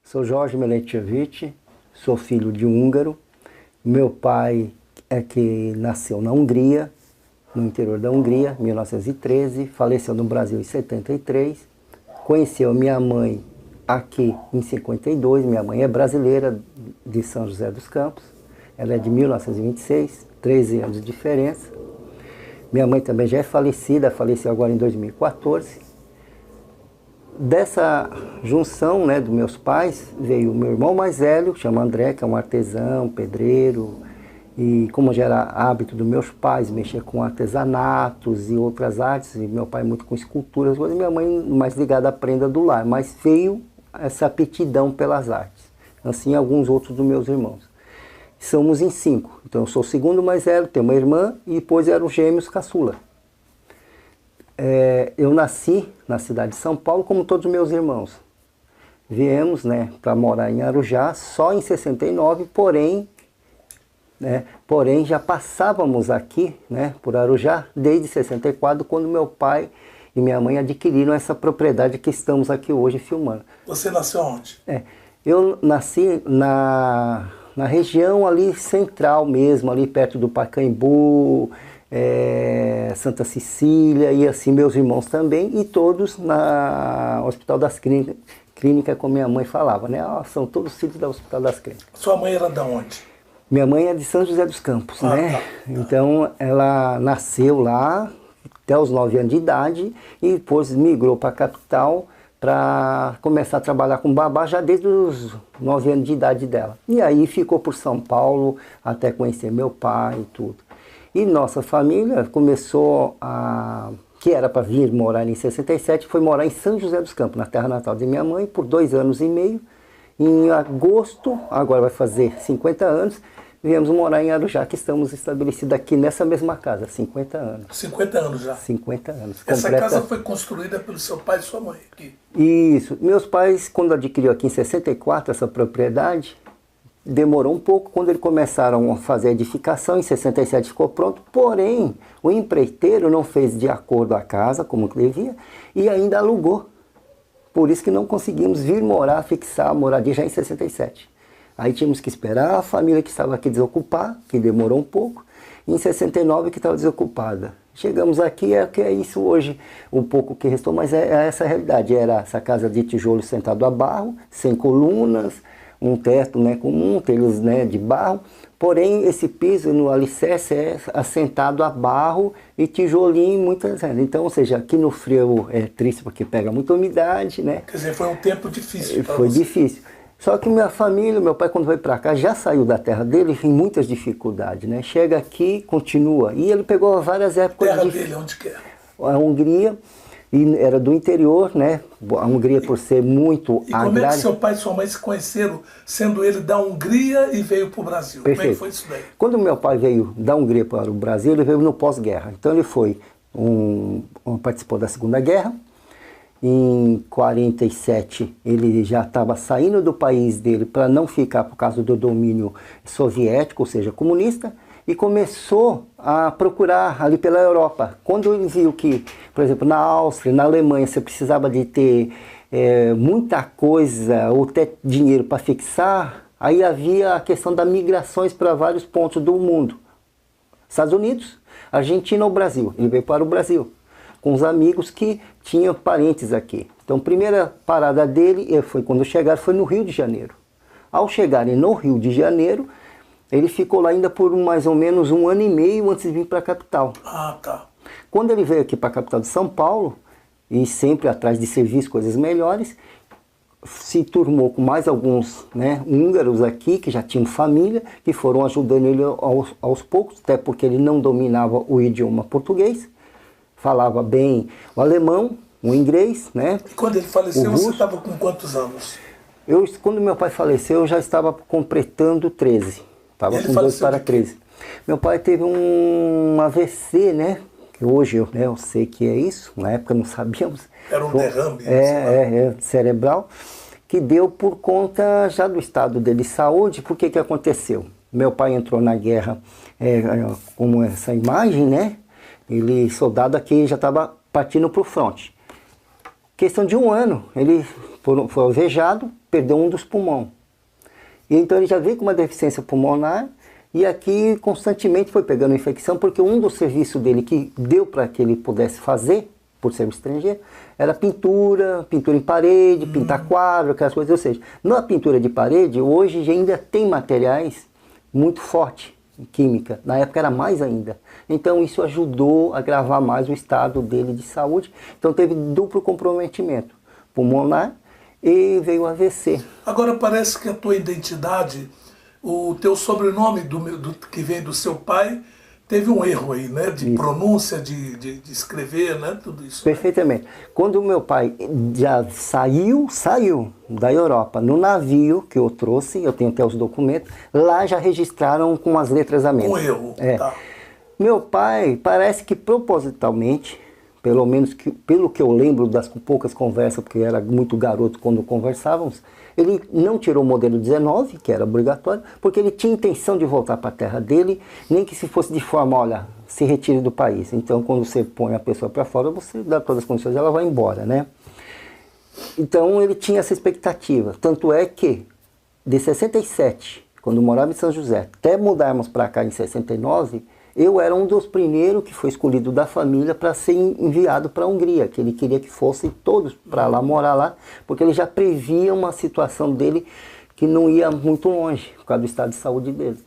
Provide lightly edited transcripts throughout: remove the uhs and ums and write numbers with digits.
Sou Jorge Miletievich, sou filho de húngaro. Meu pai é que nasceu na Hungria, no interior da Hungria, em 1913, faleceu no Brasil em 73. Conheceu minha mãe aqui em 52, minha mãe é brasileira de São José dos Campos, ela é de 1926, 13 anos de diferença. Minha mãe também já é falecida, faleceu agora em 2014. Dessa junção, né, dos meus pais, veio o meu irmão mais velho, que chama André, que é um artesão, pedreiro, e como já era hábito dos meus pais, mexer com artesanatos e outras artes, e meu pai muito com esculturas, e minha mãe mais ligada à prenda do lar, mas veio essa aptidão pelas artes, assim alguns outros dos meus irmãos. Somos em 5, então eu sou o segundo mais velho, tenho uma irmã, e depois eram gêmeos caçula. Eu nasci na cidade de São Paulo, como todos os meus irmãos. Viemos, né, para morar em Arujá só em 69, porém já passávamos aqui, né, por Arujá desde 64, quando meu pai e minha mãe adquiriram essa propriedade que estamos aqui hoje filmando. Você nasceu onde? Eu nasci na região ali central mesmo, ali perto do Pacaembu, Santa Cecília, e assim meus irmãos também, e todos no Hospital das Clínicas, como minha mãe falava, né? São todos filhos do Hospital das Clínicas. Sua mãe era de onde? Minha mãe é de São José dos Campos, né? Tá. Então ela nasceu lá até os 9 anos de idade e depois migrou para a capital para começar a trabalhar com babá já desde os 9 anos de idade dela. E aí ficou por São Paulo até conhecer meu pai e tudo. E nossa família começou que era para vir morar em 67, foi morar em São José dos Campos, na terra natal de minha mãe, por 2 anos e meio. Em agosto, agora vai fazer 50 anos, viemos morar em Arujá, que estamos estabelecidos aqui nessa mesma casa, 50 anos. 50 anos já? 50 anos. Essa casa foi construída pelo seu pai e sua mãe aqui? Isso. Meus pais, quando adquiriu aqui em 64 essa propriedade, demorou um pouco. Quando eles começaram a fazer a edificação, em 67 ficou pronto, porém o empreiteiro não fez de acordo a casa, como devia, e ainda alugou. Por isso que não conseguimos vir morar, fixar a moradia já em 67. Aí tínhamos que esperar a família que estava aqui desocupar, que demorou um pouco, e em 69 que estava desocupada. Chegamos aqui, que é isso hoje, um pouco que restou, mas é essa a realidade. Era essa casa de tijolo sentado a barro, sem colunas, um teto, né, comum, telhos, né, de barro, porém esse piso no alicerce é assentado a barro e tijolinho muitas vezes. Então, ou seja, aqui no frio é triste porque pega muita umidade, né? Quer dizer, foi um tempo difícil para você. Foi difícil. Só que minha família, meu pai quando veio para cá já saiu da terra dele em muitas dificuldades, né? Chega aqui, continua. E ele pegou várias épocas. A terra dele, onde que é? A Hungria. E era do interior, né? A Hungria, por ser muito agrária. Como é que seu pai e sua mãe se conheceram, sendo ele da Hungria e veio para o Brasil? Perfeito. Como é que foi isso daí? Quando meu pai veio da Hungria para o Brasil, ele veio no pós-guerra. Então ele foi participou da Segunda Guerra. Em 47 ele já estava saindo do país dele para não ficar por causa do domínio soviético, ou seja, comunista. E começou a procurar ali pela Europa. Quando ele viu que, por exemplo, na Áustria, na Alemanha, você precisava de ter muita coisa ou ter dinheiro para fixar, aí havia a questão das migrações para vários pontos do mundo. Estados Unidos, Argentina ou Brasil. Ele veio para o Brasil, com os amigos que tinham parentes aqui. Então, a primeira parada dele foi quando chegaram, foi no Rio de Janeiro. Ao chegarem no Rio de Janeiro, ele ficou lá ainda por mais ou menos 1 ano e meio antes de vir para a capital. Ah, tá. Quando ele veio aqui para a capital de São Paulo, e sempre atrás de serviço, coisas melhores, se turmou com mais alguns, né, húngaros aqui, que já tinham família, que foram ajudando ele aos poucos, até porque ele não dominava o idioma português, falava bem o alemão, o inglês, né? E quando ele faleceu, você estava com quantos anos? Quando meu pai faleceu, eu já estava completando 13. Estava com 2 para 13. Meu pai teve um AVC, né? Que hoje eu sei que é isso, na época não sabíamos. Era um derrame. Cerebral, que deu por conta já do estado dele de saúde. Por que que aconteceu? Meu pai entrou na guerra, como essa imagem, né? Ele, soldado aqui, já estava partindo para o fronte. Questão de 1 ano, ele foi alvejado, perdeu um dos pulmões. E então ele já veio com uma deficiência pulmonar e aqui constantemente foi pegando infecção, porque um dos serviços dele que deu para que ele pudesse fazer, por ser um estrangeiro, era pintura em parede, pintar quadro, aquelas coisas. Ou seja, na pintura de parede, hoje ainda tem materiais muito fortes, química. Na época era mais ainda. Então isso ajudou a agravar mais o estado dele de saúde. Então teve duplo comprometimento pulmonar e veio o AVC. Agora parece que a tua identidade, o teu sobrenome que vem do seu pai, teve um erro aí, né? De isso. Pronúncia, de escrever, né? Tudo isso. Perfeitamente. Né? Quando o meu pai já saiu da Europa, no navio que eu trouxe, eu tenho até os documentos, lá já registraram com as letras a menos. Um erro, tá. Meu pai, parece que propositalmente, pelo menos pelo que eu lembro das poucas conversas, porque eu era muito garoto quando conversávamos, ele não tirou o modelo 19, que era obrigatório, porque ele tinha intenção de voltar para a terra dele, nem que se fosse de forma, olha, se retire do país. Então, quando você põe a pessoa para fora, você dá todas as condições, ela vai embora, né? Então, ele tinha essa expectativa. Tanto é que, de 67, quando morava em São José, até mudarmos para cá em 69, eu era um dos primeiros que foi escolhido da família para ser enviado para a Hungria, que ele queria que fossem todos para lá, morar lá, porque ele já previa uma situação dele que não ia muito longe, por causa do estado de saúde dele.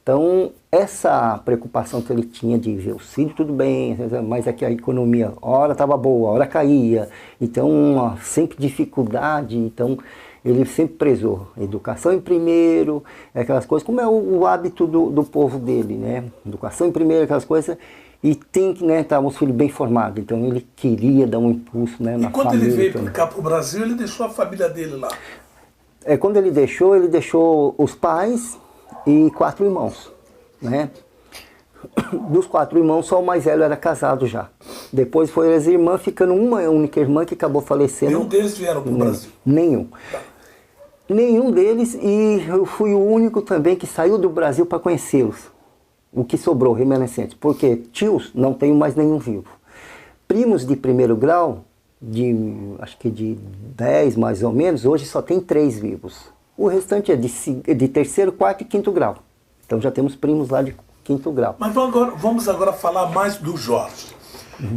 Então, essa preocupação que ele tinha de ver os filhos, tudo bem, mas é que a economia, hora estava boa, hora caía, então sempre dificuldade, então ele sempre prezou educação em primeiro, aquelas coisas, como é o hábito do povo dele, né? Educação em primeiro, aquelas coisas, e tem que, né, estar os filhos bem formados. Então ele queria dar um impulso, né, na família. E quando ele veio para cá para o Brasil, ele deixou a família dele lá? Quando ele deixou os pais e 4 irmãos, né? Dos 4 irmãos, só o mais velho era casado já. Depois foi as irmãs, ficando uma única irmã que acabou falecendo. Nenhum deles vieram para o Brasil? Nenhum. Tá. Nenhum deles, e eu fui o único também que saiu do Brasil para conhecê-los. O que sobrou, remanescentes. Porque tios, não tenho mais nenhum vivo. Primos de primeiro grau, acho que de 10 mais ou menos, hoje só tem 3 vivos. O restante é de terceiro, quarto e quinto grau. Então já temos primos lá de quinto grau. Mas vamos agora falar mais do Jorge.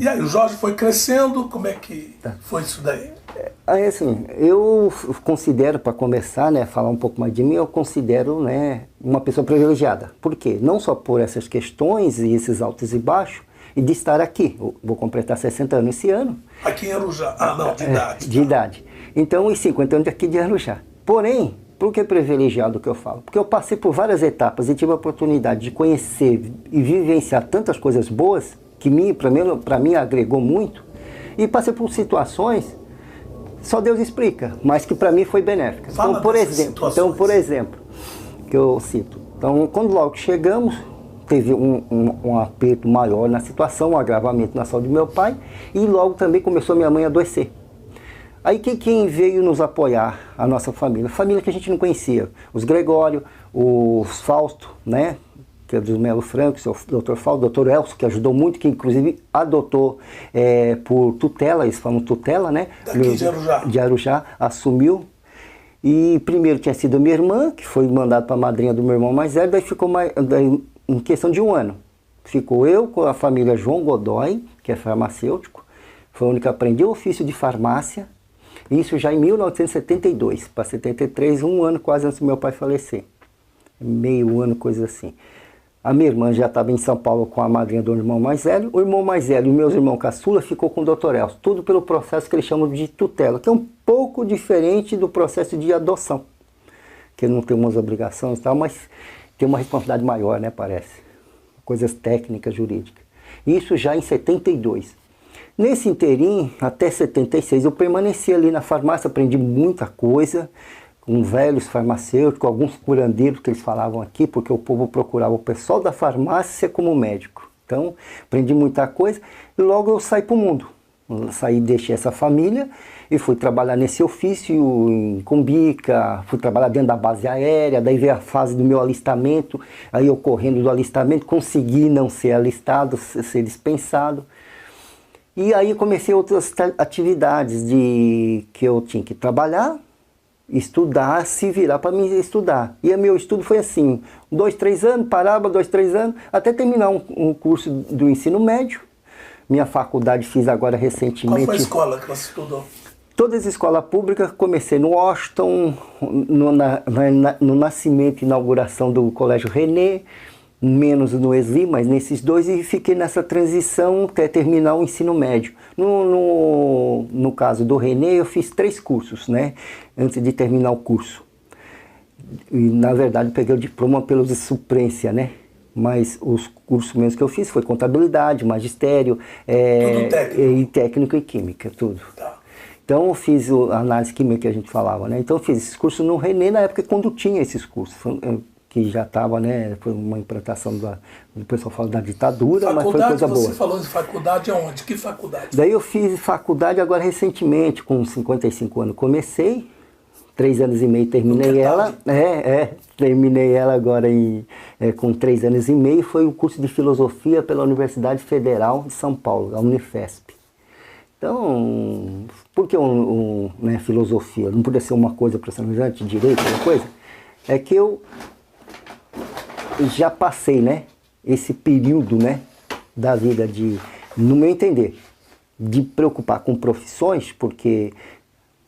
E aí, o Jorge foi crescendo, como é que foi isso daí? Aí, assim, eu considero, para começar, né, falar um pouco mais de mim, eu considero, né, uma pessoa privilegiada. Por quê? Não só por essas questões e esses altos e baixos, e de estar aqui. Eu vou completar 60 anos esse ano. Aqui em Arujá? Ah, não, de idade. De idade. Então, e 50 anos aqui de Arujá. Porém, por que privilegiado que eu falo? Porque eu passei por várias etapas e tive a oportunidade de conhecer e vivenciar tantas coisas boas, que para mim agregou muito, e passei por situações, só Deus explica, mas que para mim foi benéfica. Então, por exemplo, que eu cito. Então, quando logo chegamos, teve um aperto maior na situação, um agravamento na saúde do meu pai, e logo também começou minha mãe a adoecer. Aí quem veio nos apoiar? A nossa família. Família que a gente não conhecia. Os Gregório, os Fausto, né? Que é dos Melo Franco, o Dr. Fausto, o Dr. Elcio, que ajudou muito, que inclusive adotou por tutela, eles falam tutela, né? Daqui de Arujá. De Arujá, assumiu. E primeiro tinha sido a minha irmã, que foi mandada para a madrinha do meu irmão mais velho, daí ficou em questão de 1 ano. Ficou eu com a família João Godoy, que é farmacêutico, foi o único que aprendeu o ofício de farmácia. Isso já em 1972, para 73, 1 ano quase antes do meu pai falecer. Meio ano, coisa assim. A minha irmã já estava em São Paulo com a madrinha do irmão mais velho. O irmão mais velho e meus irmãos caçula ficou com o Dr. Elcio. Tudo pelo processo que eles chamam de tutela, que é um pouco diferente do processo de adoção. Que não tem umas obrigações e tal, mas tem uma responsabilidade maior, né, parece. Coisas técnicas, jurídicas. Isso já em 72. Nesse inteirinho, até 76, eu permaneci ali na farmácia, aprendi muita coisa, com velhos farmacêuticos, alguns curandeiros que eles falavam aqui, porque o povo procurava o pessoal da farmácia como médico. Então, aprendi muita coisa e logo eu saí para o mundo. Saí, deixei essa família e fui trabalhar nesse ofício em Cumbica, fui trabalhar dentro da base aérea, daí veio a fase do meu alistamento, aí eu correndo do alistamento, consegui não ser alistado, ser dispensado. E aí comecei outras atividades que eu tinha que trabalhar, estudar, se virar para mim estudar. E o meu estudo foi assim, 2, 3 anos, parava 2, 3 anos, até terminar um curso do ensino médio. Minha faculdade fiz agora recentemente. Qual foi a escola que você estudou? Todas as escolas públicas, comecei no Washington, no nascimento e inauguração do Colégio René, menos no ESLI, mas nesses dois, e fiquei nessa transição até terminar o ensino médio. No caso do René, eu fiz 3 cursos, né, antes de terminar o curso. E, na verdade, peguei o diploma pelo de suplência, né, mas os cursos mesmo que eu fiz foi contabilidade, magistério, e técnico e química, tudo. Tá. Então eu fiz a análise química que a gente falava, né, então eu fiz esses cursos no René na época quando tinha esses cursos. Que já estava, né, foi uma implantação do pessoal fala da ditadura, faculdade, mas foi coisa boa. Você falou de faculdade aonde? Que faculdade? Daí eu fiz faculdade agora recentemente, com 55 anos comecei, 3 anos e meio terminei ela, terminei ela agora com 3 anos e meio, foi o curso de filosofia pela Universidade Federal de São Paulo, a Unifesp. Então, por que né, filosofia? Não podia ser uma coisa profissionalizante, direito, uma coisa? É que eu já passei, né, esse período, né, da vida no meu entender, de preocupar com profissões, porque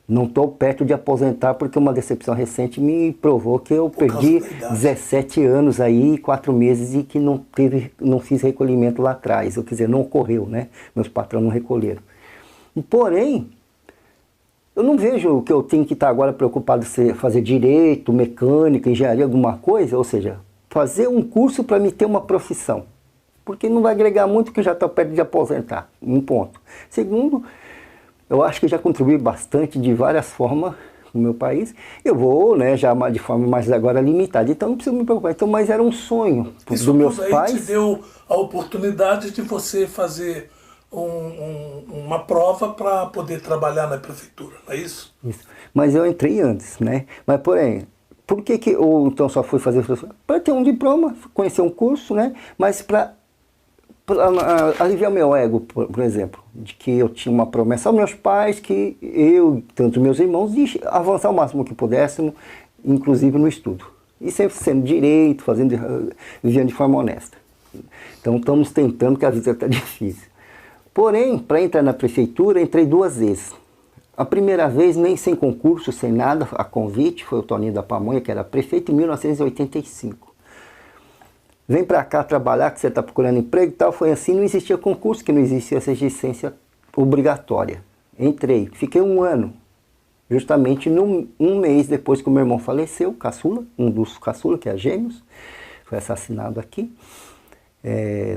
não estou perto de aposentar, porque uma decepção recente me provou que eu perdi 17 anos aí, 4 meses e que não fiz recolhimento lá atrás, quer dizer, não ocorreu, né, meus patrões não recolheram. Porém, eu não vejo que eu tenho que estar agora preocupado em fazer direito, mecânica, engenharia, alguma coisa, ou seja, fazer um curso para me ter uma profissão. Porque não vai agregar muito que eu já estou perto de aposentar, um ponto. Segundo, eu acho que já contribuí bastante de várias formas no meu país. Eu vou, né, já de forma mais agora limitada, então não preciso me preocupar. Então, mas era um sonho dos meus pais. Isso te deu a oportunidade de você fazer uma prova para poder trabalhar na prefeitura, não é isso? Isso. Mas eu entrei antes, né? Mas, porém, por que eu então só fui fazer para ter um diploma, conhecer um curso, né? Mas para aliviar meu ego, por exemplo, de que eu tinha uma promessa aos meus pais, que eu, tanto meus irmãos, de avançar o máximo que pudéssemos, inclusive no estudo. E sempre sendo direito, vivendo de forma honesta. Então estamos tentando, que a vida está difícil. Porém, para entrar na prefeitura, entrei 2 vezes. A primeira vez, nem sem concurso, sem nada, a convite, foi o Toninho da Pamonha, que era prefeito, em 1985. Vem para cá trabalhar, que você está procurando emprego e tal, foi assim, não existia concurso, que não existia essa licença obrigatória. Entrei, fiquei 1 ano, justamente um mês depois que o meu irmão faleceu, caçula, um dos caçula, que é Gêmeos, foi assassinado aqui.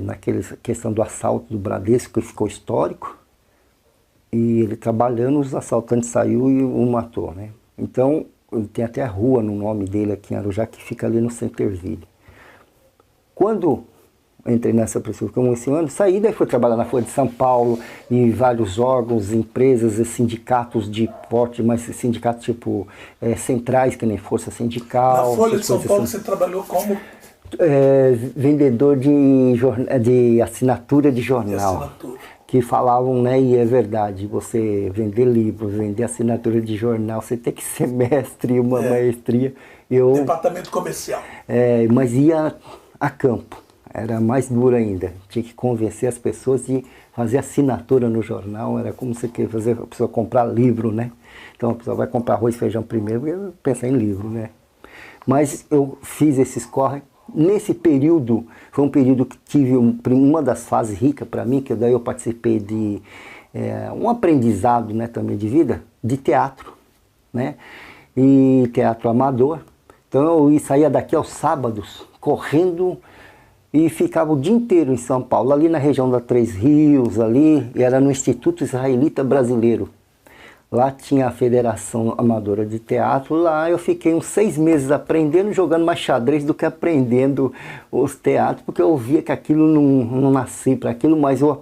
Naquela questão do assalto do Bradesco, que ficou histórico, e ele trabalhando, os assaltantes saiu e o matou, né? Então, tem até a rua no nome dele aqui em Arujá, que fica ali no Centerville. Quando entrei nessa prefeitura, como esse ano, saí, daí fui trabalhar na Folha de São Paulo, e vários órgãos, empresas e sindicatos de porte, mas sindicatos tipo centrais, que nem Força Sindical. Na Folha de São Paulo você trabalhou como? Vendedor de assinatura de jornal, que falavam, né, e é verdade, você vender livros, vender assinatura de jornal, você tem que ser mestre, uma maestria. Departamento comercial. Mas ia a campo, era mais duro ainda, tinha que convencer as pessoas de fazer assinatura no jornal, era como você quer fazer a pessoa comprar livro, né? Então a pessoa vai comprar arroz e feijão primeiro, porque pensa em livro, né? Mas eu fiz esses corre. Nesse período, foi um período que tive uma das fases ricas para mim, que daí eu participei de um aprendizado, né, também de vida, de teatro, né, e teatro amador. Então eu saía daqui aos sábados, correndo, e ficava o dia inteiro em São Paulo, ali na região da Três Rios, ali, era no Instituto Israelita Brasileiro. Lá tinha a Federação Amadora de Teatro, lá eu fiquei uns 6 meses aprendendo, jogando mais xadrez do que aprendendo os teatros, porque eu via que aquilo não nascia para aquilo, mas eu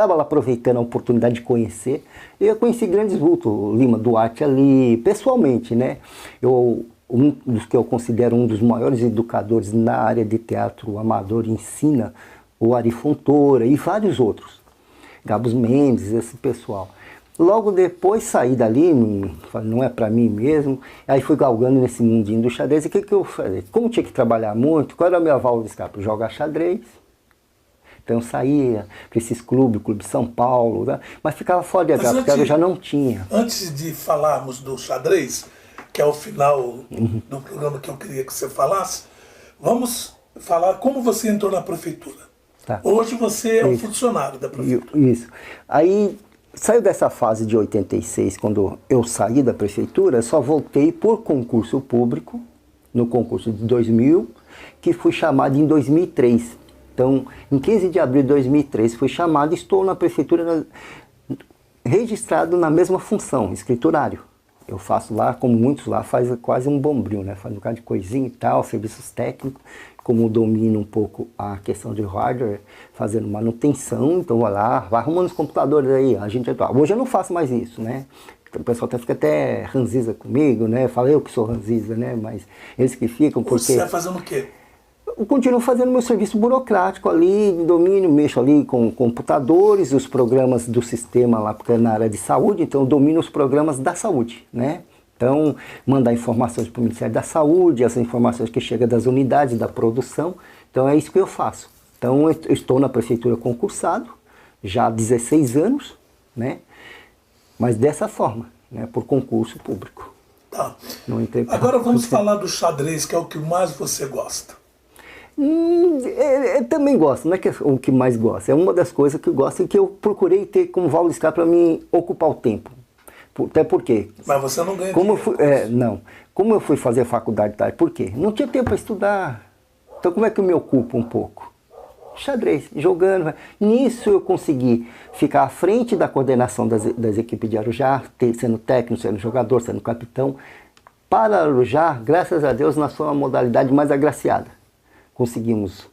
estava lá aproveitando a oportunidade de conhecer. Eu conheci grandes vultos, o Lima Duarte ali, pessoalmente, né? Um dos que eu considero um dos maiores educadores na área de teatro amador ensina, o Ari Fontoura e vários outros. Gabos Mendes, esse pessoal. Logo depois saí dali, não é para mim mesmo, aí fui galgando nesse mundinho do xadrez. E o que eu falei? Como tinha que trabalhar muito, qual era a minha válvula de escape? Jogar xadrez. Então eu saía para esses clubes, Clube São Paulo, né? Mas ficava fora de H, porque eu já não tinha. Antes de falarmos do xadrez, que é o final do programa que eu queria que você falasse, vamos falar como você entrou na prefeitura. Tá. Hoje você é um funcionário da prefeitura. Isso. Aí saiu dessa fase de 86, quando eu saí da prefeitura, só voltei por concurso público, no concurso de 2000, que fui chamado em 2003. Então, em 15 de abril de 2003, fui chamado e estou na prefeitura registrado na mesma função, escriturário. Eu faço lá, como muitos lá, faz quase um bombril, né? Faz um bocado de coisinha e tal, serviços técnicos. Como domino um pouco a questão de hardware, fazendo manutenção, então vou lá, vai arrumando os computadores aí, a gente atual. Hoje eu não faço mais isso, né? O pessoal fica até ranziza comigo, né? Fala eu que sou ranziza, né? Mas eles que ficam porque... Você está fazendo o quê? Eu continuo fazendo meu serviço burocrático ali, de domínio, mexo ali com computadores, os programas do sistema lá, porque é na área de saúde, então eu domino os programas da saúde, né? Então, mandar informações para o Ministério da Saúde, as informações que chegam das unidades, da produção. Então, é isso que eu faço. Então, eu estou na prefeitura concursado, já há 16 anos, né? Mas dessa forma, né? Por concurso público. Tá. Agora vamos falar do xadrez, que é o que mais você gosta. Eu também gosto, não é que é o que mais gosto. É uma das coisas que eu gosto e que eu procurei ter como válvula de escape para me ocupar o tempo. Até porque... Mas você não ganha dinheiro. Não. Como eu fui fazer faculdade tarde, por quê? Não tinha tempo para estudar. Então como é que eu me ocupo um pouco? Xadrez, jogando. Nisso eu consegui ficar à frente da coordenação das equipes de Arujá, sendo técnico, sendo jogador, sendo capitão. Para Arujá, graças a Deus, na sua modalidade mais agraciada. Conseguimos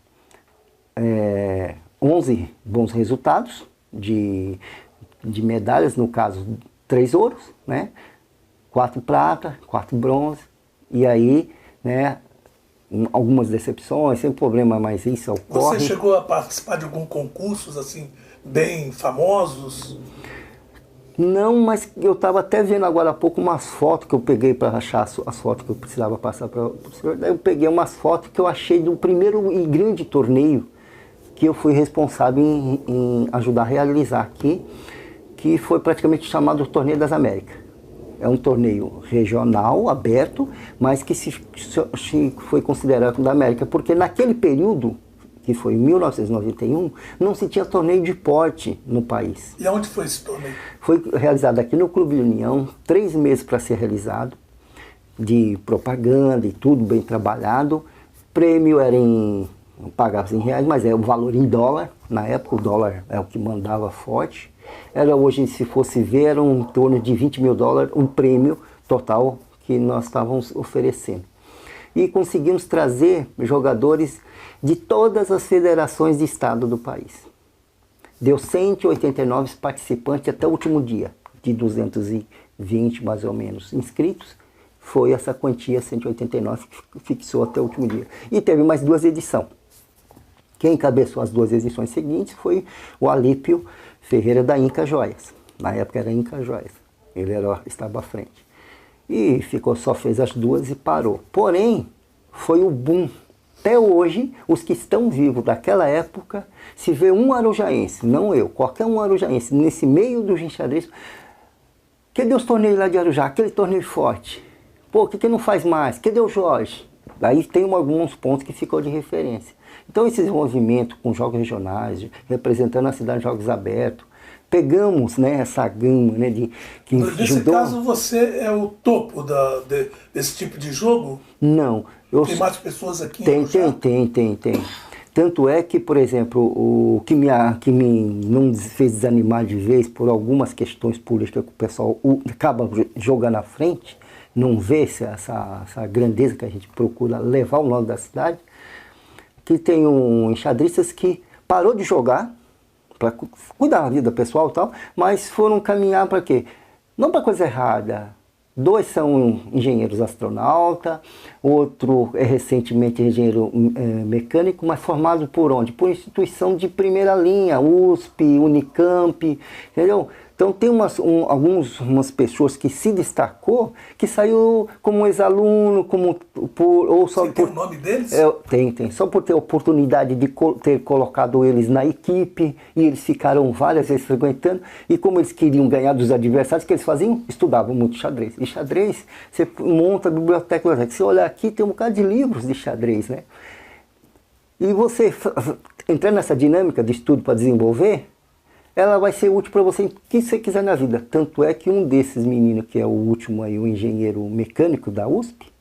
11 bons resultados de medalhas, no caso... 3 ouros, né? 4 prata, 4 bronze, e aí, né, algumas decepções, sem problema, mas isso ocorre. Você chegou a participar de algum concursos, assim, bem famosos? Não, mas eu estava até vendo agora há pouco umas fotos que eu peguei para achar as fotos que eu precisava passar para o senhor. Daí eu peguei umas fotos que eu achei do primeiro e grande torneio que eu fui responsável em ajudar a realizar aqui, que foi praticamente chamado Torneio das Américas. É um torneio regional, aberto, mas que foi considerado da América, porque naquele período, que foi em 1991, não se tinha torneio de porte no país. E onde foi esse torneio? Foi realizado aqui no Clube União, 3 meses para ser realizado, de propaganda e tudo bem trabalhado. Prêmio era pagava em reais, mas é o valor em dólar. Na época o dólar é o que mandava forte. Era hoje, se fosse ver, era em torno de 20 mil dólares o prêmio total que nós estávamos oferecendo. E conseguimos trazer jogadores de todas as federações de estado do país. Deu 189 participantes até o último dia, de 220 mais ou menos inscritos. Foi essa quantia, 189, que fixou até o último dia. E teve mais 2 edições. Quem encabeçou as 2 edições seguintes foi o Alípio Ferreira da Inca Joias. Na época era Inca Joias. Ele estava à frente. E só fez as 2 e parou. Porém, foi o boom. Até hoje, os que estão vivos daquela época, se vê um arujaense, não eu, qualquer um arujaense, nesse meio do xadrez, cadê os torneios lá de Arujá? Aquele torneio forte. Pô, por que não faz mais? Cadê o Jorge? Aí tem alguns pontos que ficou de referência. Então esse desenvolvimento com jogos regionais, representando a cidade de jogos abertos, pegamos, né, essa gama, né, Nesse caso você é o topo desse tipo de jogo? Não. Tem mais pessoas aqui? Tem. Tanto é que, por exemplo, o que me não fez desanimar de vez por algumas questões políticas que o pessoal acaba jogando à frente, não vê essa grandeza que a gente procura levar ao nome da cidade, que tem enxadristas que parou de jogar, para cuidar da vida pessoal e tal, mas foram caminhar para quê? Não para coisa errada. 2 são engenheiros astronauta, outro é recentemente engenheiro mecânico, mas formado por onde? Por instituição de primeira linha, USP, Unicamp, entendeu? Então tem algumas pessoas que se destacou, que saiu como ex-aluno, ou só Você tem o nome deles? Tem. Só por ter a oportunidade de ter colocado eles na equipe, e eles ficaram várias vezes frequentando, e como eles queriam ganhar dos adversários, o que eles faziam? Estudavam muito xadrez. E xadrez, você monta a biblioteca, você olha aqui, tem um bocado de livros de xadrez, né? E você entrar nessa dinâmica de estudo para desenvolver, ela vai ser útil para você em que você quiser na vida. Tanto é que um desses meninos, que é o último aí, o engenheiro mecânico da USP,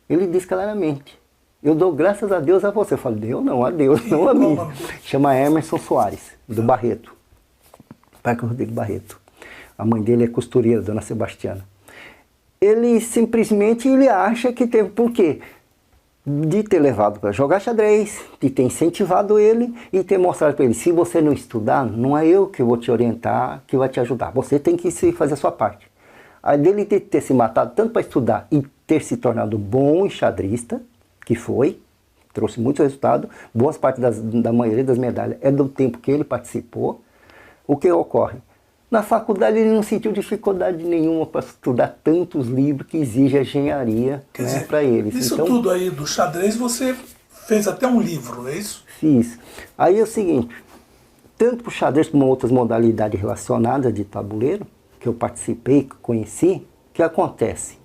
ele diz claramente: eu dou graças a Deus a você. Eu falo: Deus não, a Deus, não a mim. Chama Emerson Soares, do Barreto. Parque Rodrigo Barreto. A mãe dele é costureira, Dona Sebastiana. Ele simplesmente acha que teve... Por quê? De ter levado para jogar xadrez, de ter incentivado ele e ter mostrado para ele: se você não estudar, não é eu que vou te orientar, que vai te ajudar. Você tem que fazer a sua parte. Aí dele ter se matado tanto para estudar e ter se tornado bom enxadrista, que foi, trouxe muito resultado, boas partes da maioria das medalhas é do tempo que ele participou. O que ocorre? Na faculdade ele não sentiu dificuldade nenhuma para estudar tantos livros que exigem engenharia, né, para eles. Isso então, tudo aí do xadrez você fez até um livro, não é isso? Fiz. Aí é o seguinte, tanto para o xadrez como outras modalidades relacionadas de tabuleiro, que eu participei, que conheci, o que acontece?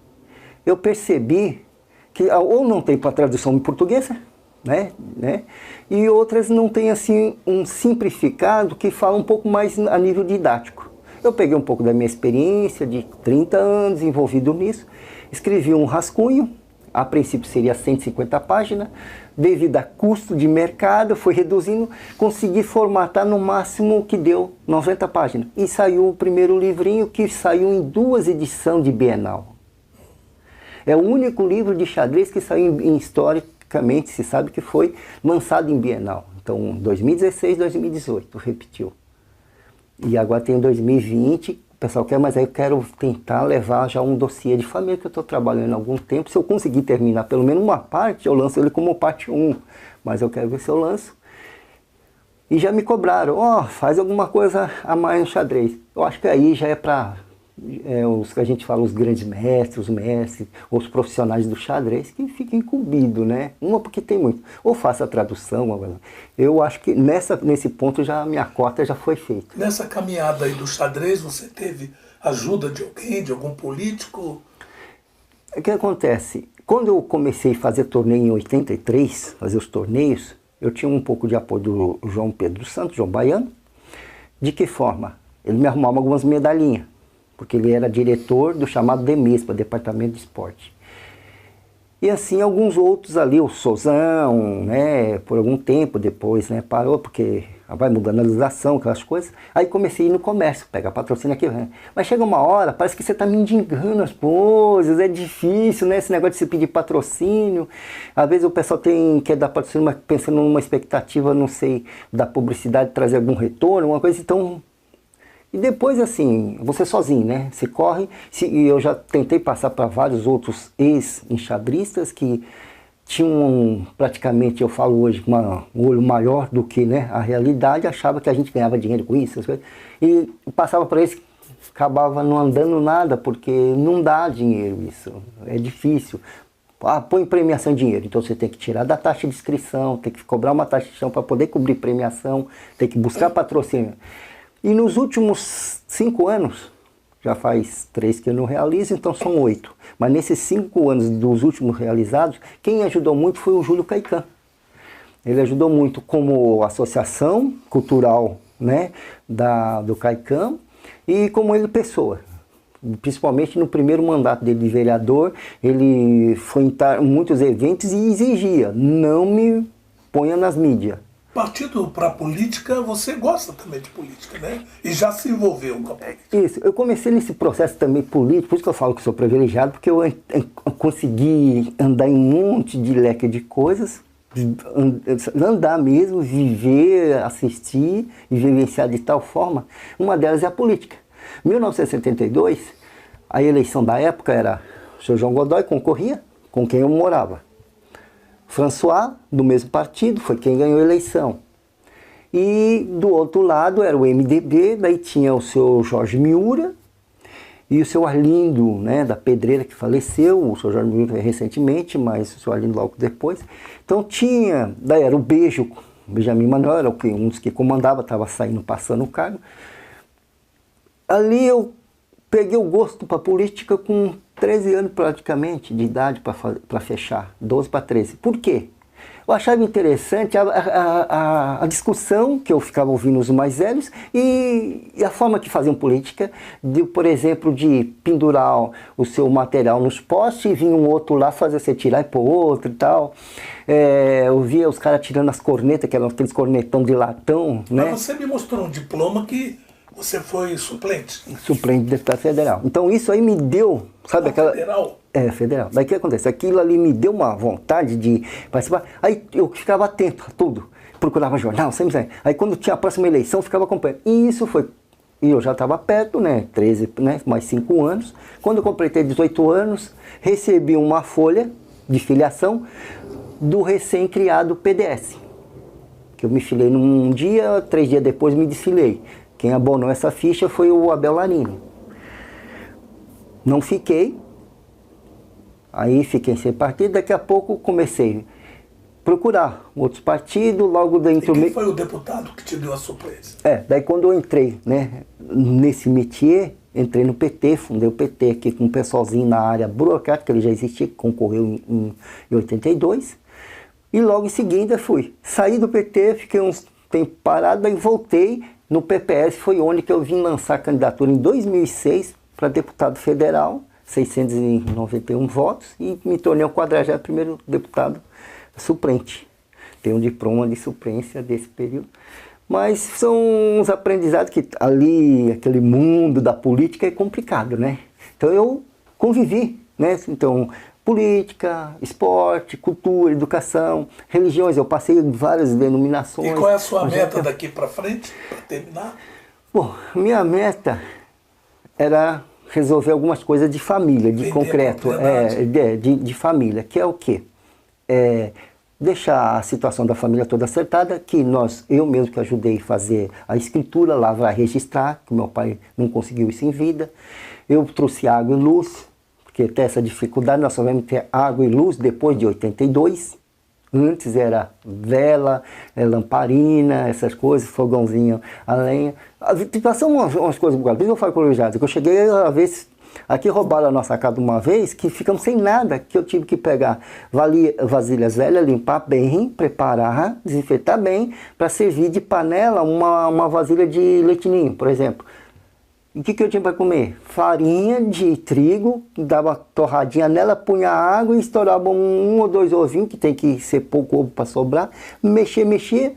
Eu percebi que ou não tem para tradução em português, né? E outras não tem assim um simplificado que fala um pouco mais a nível didático. Eu peguei um pouco da minha experiência de 30 anos envolvido nisso, escrevi um rascunho, a princípio seria 150 páginas, devido a custo de mercado, foi reduzindo, consegui formatar no máximo que deu 90 páginas. E saiu o primeiro livrinho, que saiu em 2 edições de Bienal. É o único livro de xadrez que saiu historicamente, se sabe que foi lançado em Bienal. Então, 2016, 2018, repetiu. E agora tem 2020, o pessoal quer, mas aí eu quero tentar levar já um dossiê de família que eu estou trabalhando há algum tempo. Se eu conseguir terminar pelo menos uma parte, eu lanço ele como parte 1. Mas eu quero ver se eu lanço. E já me cobraram: faz alguma coisa a mais no xadrez. Eu acho que aí já é para os que a gente fala, os grandes mestres, os mestres, os profissionais do xadrez, que ficam incumbidos, né? Uma porque tem muito. Ou faça a tradução. Eu acho que nesse ponto já a minha cota já foi feita. Nessa caminhada aí do xadrez, você teve ajuda de alguém, de algum político? O que acontece? Quando eu comecei a fazer torneio em 83, fazer os torneios, eu tinha um pouco de apoio do João Pedro Santos, João Baiano. De que forma? Ele me arrumava algumas medalhinhas, porque ele era diretor do chamado DEMESPA, Departamento de Esporte. E assim alguns outros ali, o Souzão, né, por algum tempo depois, né, parou, porque vai mudando a legislação, aquelas coisas. Aí comecei a ir no comércio, pegar patrocínio aqui. Mas chega uma hora, parece que você está mendigando as coisas, é difícil, né, esse negócio de se pedir patrocínio. Às vezes o pessoal quer dar patrocínio, mas pensando numa expectativa, não sei, da publicidade, trazer algum retorno, uma coisa, então... E depois, assim, você sozinho, né? Você corre, e eu já tentei passar para vários outros ex-enxadristas que tinham praticamente, eu falo hoje, um olho maior do que, né, a realidade, achava que a gente ganhava dinheiro com isso, e passava para eles, acabava não andando nada, porque não dá dinheiro isso, é difícil. Põe premiação em dinheiro, então você tem que tirar da taxa de inscrição, tem que cobrar uma taxa de inscrição para poder cobrir premiação, tem que buscar patrocínio. E nos últimos 5 anos, já faz 3 que eu não realizo, então são 8. Mas nesses 5 anos dos últimos realizados, quem ajudou muito foi o Júlio Caican. Ele ajudou muito como associação cultural, né, do Caican, e como ele pessoa. Principalmente no primeiro mandato dele de vereador, ele foi em muitos eventos e exigia: não me ponha nas mídias. Partindo para a política, você gosta também de política, né? E já se envolveu com a política. Isso, eu comecei nesse processo também político, por isso que eu falo que sou privilegiado, porque eu consegui andar em um monte de leque de coisas, andar mesmo, viver, assistir e vivenciar de tal forma. Uma delas é a política. Em 1972, a eleição da época era o senhor João Godoy concorria com quem eu morava. François, do mesmo partido, foi quem ganhou a eleição. E do outro lado era o MDB, daí tinha o senhor Jorge Miura e o seu Arlindo, né, da Pedreira, que faleceu, o senhor Jorge Miura recentemente, mas o senhor Arlindo logo depois. Então tinha, daí era o Benjamin Manuel, era um dos que comandava, estava saindo, passando o cargo. Ali eu peguei o gosto para política com 13 anos praticamente de idade para fechar, 12 para 13. Por quê? Eu achava interessante a discussão que eu ficava ouvindo os mais velhos e a forma que faziam política, por exemplo, de pendurar o seu material nos postes e vinha um outro lá fazer você tirar e pôr outro e tal. Eu via os caras tirando as cornetas, que eram aqueles cornetão de latão, né? Mas você me mostrou um diploma que você foi suplente. Suplente de deputado federal. Então isso aí me deu, sabe aquela... Federal? Federal. Daí o que acontece? Aquilo ali me deu uma vontade de participar. Aí eu ficava atento a tudo. Procurava jornal, sempre. Aí quando tinha a próxima eleição, eu ficava acompanhando. E isso foi... E eu já estava perto, né? 13, né? Mais 5 anos. Quando eu completei 18 anos, recebi uma folha de filiação do recém-criado PDS. Que eu me filiei num dia, 3 dias depois me desfilei. Quem abonou essa ficha foi o Abel Larini. Não fiquei. Aí fiquei sem partido, daqui a pouco comecei a procurar outros partidos, logo dentro... E quem foi o deputado que te deu a surpresa? Daí quando eu entrei, né, nesse métier, entrei no PT, fundei o PT aqui com um pessoalzinho na área burocrática, ele já existia, concorreu em 82, e logo em seguida saí do PT, fiquei uns tempo parado, aí voltei no PPS, foi onde que eu vim lançar a candidatura em 2006 para deputado federal, 691 votos, e me tornei o 41º deputado suplente. Tenho um diploma de suplência desse período. Mas são uns aprendizados que ali, aquele mundo da política é complicado, né? Então eu convivi, né? Então, política, esporte, cultura, educação, religiões. Eu passei em várias denominações. E qual é a sua meta daqui para frente, para terminar? Bom, minha meta era resolver algumas coisas de família, de concreto, de família, que é o quê? Deixar a situação da família toda acertada, que eu mesmo que ajudei a fazer a escritura, lavrar e registrar, que meu pai não conseguiu isso em vida. Eu trouxe água e luz, porque tem essa dificuldade, nós só vamos ter água e luz depois de 82. Antes era vela, lamparina, essas coisas, fogãozinho a lenha. São umas coisas boas. Eu falo com o Luiz, que eu cheguei a vez, aqui roubaram a nossa casa uma vez, que ficamos sem nada, que eu tive que pegar vasilhas velhas, limpar bem, preparar, desinfetar bem, para servir de panela uma vasilha de leite ninho, por exemplo. E o que eu tinha para comer? Farinha de trigo, dava torradinha nela, punha água e estourava um ou 2 ovinhos, que tem que ser pouco ovo para sobrar. Mexia.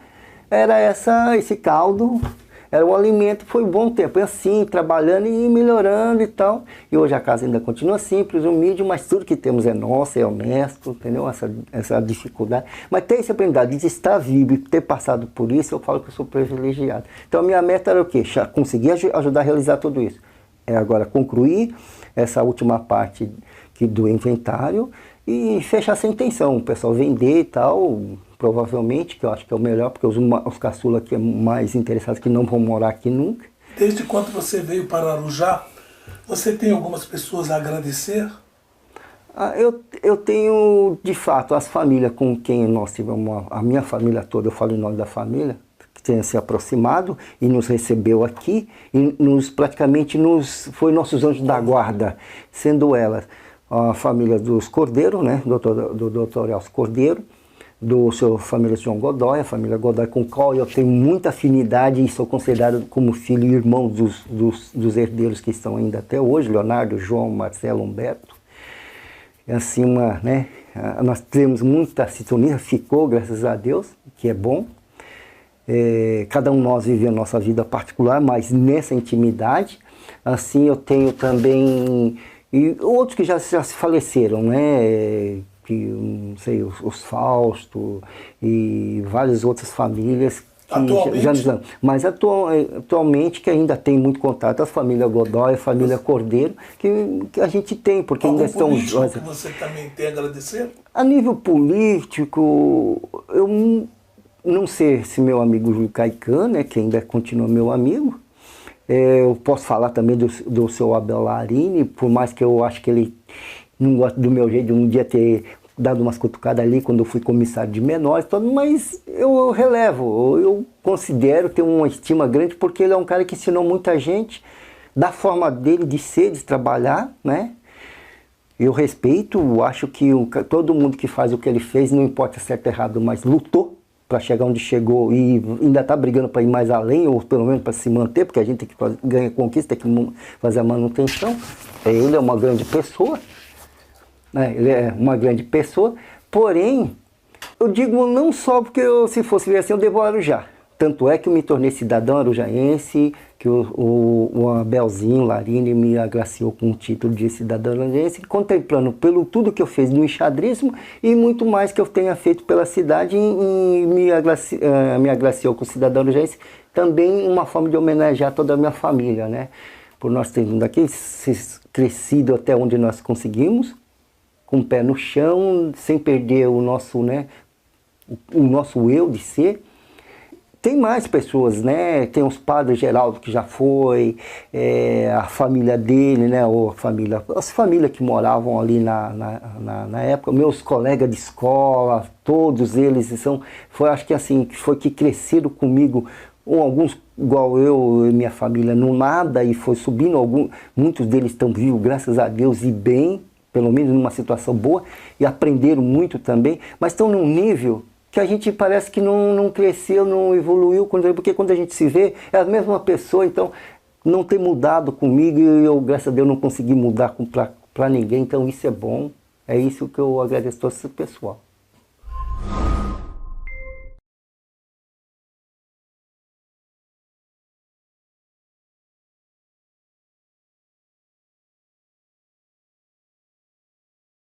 Era esse caldo, era um alimento, foi um bom tempo. Assim, trabalhando e melhorando e tal. E hoje a casa ainda continua simples, humilde, mas tudo que temos é nosso, é honesto, entendeu? Essa dificuldade. Mas ter esse aprendizado de estar vivo e ter passado por isso, eu falo que eu sou privilegiado. Então a minha meta era o quê? Conseguir ajudar a realizar tudo isso. Agora concluir essa última parte do inventário e fechar sem intenção. O pessoal vender e tal, provavelmente, que eu acho que é o melhor, porque os caçula aqui é mais interessados que não vão morar aqui nunca. Desde quando você veio para Arujá, você tem algumas pessoas a agradecer? Eu tenho, de fato, as famílias com quem nós tivemos, a minha família toda, eu falo em nome da família, que tenha se aproximado e nos recebeu aqui, e praticamente foi nossos anjos da guarda, sendo elas a família dos Cordeiro, né, do doutor Elcio Cordeiro, do seu família João Godoy, a família Godoy, com a qual eu tenho muita afinidade e sou considerado como filho e irmão dos herdeiros que estão ainda até hoje, Leonardo, João, Marcelo, Humberto. Assim, nós temos muita sintonia, ficou, graças a Deus, que é bom. Cada um de nós vive a nossa vida particular, mas nessa intimidade. Assim, eu tenho também... E outros que já se faleceram, né? que, não sei, os Fausto e várias outras famílias. Atualmente? Mas atualmente que ainda tem muito contato, a família Godoy, a família Cordeiro, que a gente tem, porque algum ainda estão... político que você também tem a agradecer? A nível político, eu não sei se meu amigo Júlio Caicã, né, que ainda continua meu amigo, eu posso falar também do seu Abel Larini, por mais que eu acho que ele não gosta do meu jeito de um dia ter dado umas cutucadas ali quando eu fui comissário de menores, mas eu relevo, eu considero ter uma estima grande porque ele é um cara que ensinou muita gente da forma dele de ser, de trabalhar, né? Eu respeito, acho que todo mundo que faz o que ele fez, não importa certo ou errado, mas lutou para chegar onde chegou e ainda está brigando para ir mais além, ou pelo menos para se manter, porque a gente tem que ganhar conquista, tem que fazer a manutenção. Ele é uma grande pessoa. Ele é uma grande pessoa, porém, eu digo não só porque se fosse ver assim, eu devo Arujá. Tanto é que eu me tornei cidadão arujaense, que o Abelzinho Larini me agraciou com o título de cidadão arujaense, contemplando pelo tudo que eu fiz no enxadrismo e muito mais que eu tenha feito pela cidade e me agraciou com o cidadão arujaense, também uma forma de homenagear toda a minha família, né? Por nós termos daqui crescido até onde nós conseguimos, com o pé no chão, sem perder o nosso, né, o nosso eu de ser. Tem mais pessoas, né? Tem os padres Geraldo que já foi, a família dele, né? Ou as famílias que moravam ali na época, meus colegas de escola, todos eles acho que assim, foi que cresceram comigo, ou alguns igual eu e minha família no nada e foi subindo, muitos deles estão vivos, graças a Deus, e bem, pelo menos numa situação boa, e aprenderam muito também, mas estão num nível que a gente parece que não cresceu, não evoluiu, porque quando a gente se vê, é a mesma pessoa, então não tem mudado comigo, e eu, graças a Deus, não consegui mudar para ninguém, então isso é bom, é isso que eu agradeço a todo esse pessoal.